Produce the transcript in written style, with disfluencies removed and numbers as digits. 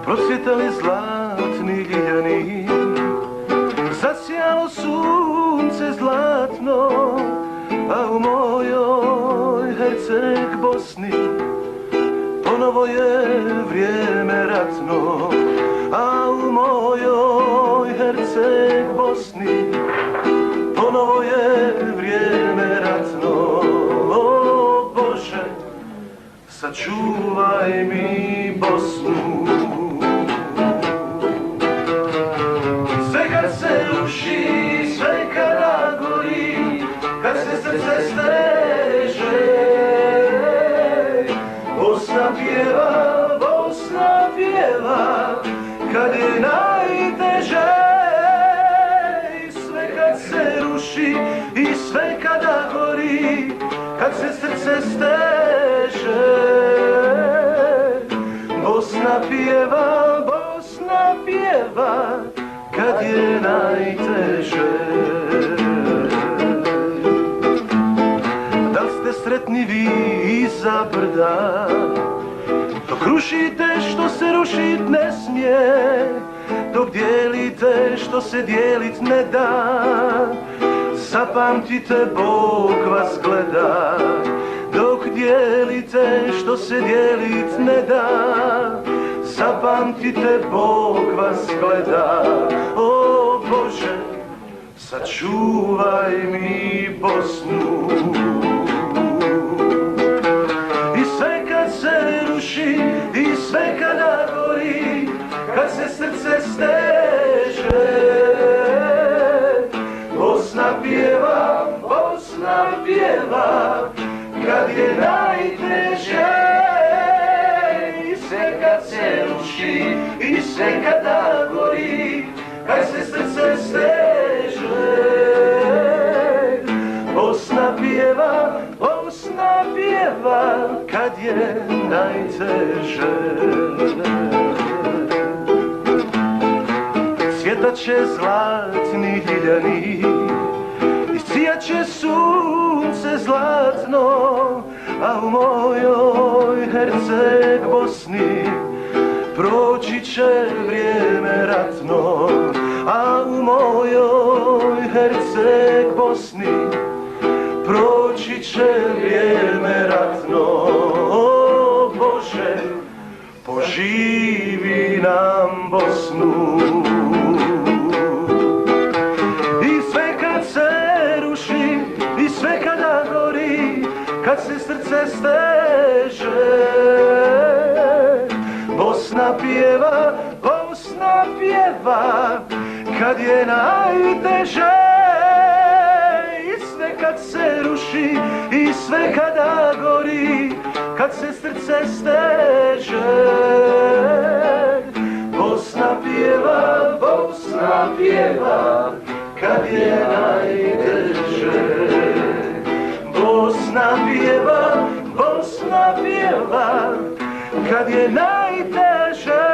Procvjetali zlatni ljiljani, zasjalo sunce zlatno, a u mojoj Herceg Bosni ponovo je vrijeme ratno, a u mojoj Herceg Bosni ponovo je vrijeme ratno. O Bože, sačuvaj mi Bosnu. Sve kad se ruši, sve kada gori, kad se srce steže, Bosna pjeva, kad je najteže. Sve kad se ruši i sve kada gori, kad se srce steže, Bosna pjeva, kad je najteže. Da li ste sretni vi iza brda, dok rušite što se rušit ne smije, dok dijelite što se dijelit ne da? Zapamtite, Bog vas gleda, dok dijelite što se dijelit ne da. Zapamtite, Bog vas gleda. O Bože, sačuvaj mi Bosnu. I sve kad se ruši i sve kada gori, kad se srce steže, Bosna pjeva, kad je najteže. I sve kad se ruši i sve kada gori, kad se srce steže, Bosna pjeva, kad je najteže. Cvjetat će zlatni ljiljani, iscijat će sunce zlatno, a u mojoj Herceg Bosni proći će vrijeme ratno, a u mojoj Herceg Bosni proći će vrijeme ratno. O Bože, poživi nam Bosnu. I sve kad se ruši i sve kada gori, kad se srce steže, Bosna pjeva, kad je najteže. I sve kad se ruši i sve kada gori, kad se srce steže, Bosna pjeva, kad je najteže. Bosna pjeva, kad je najteže.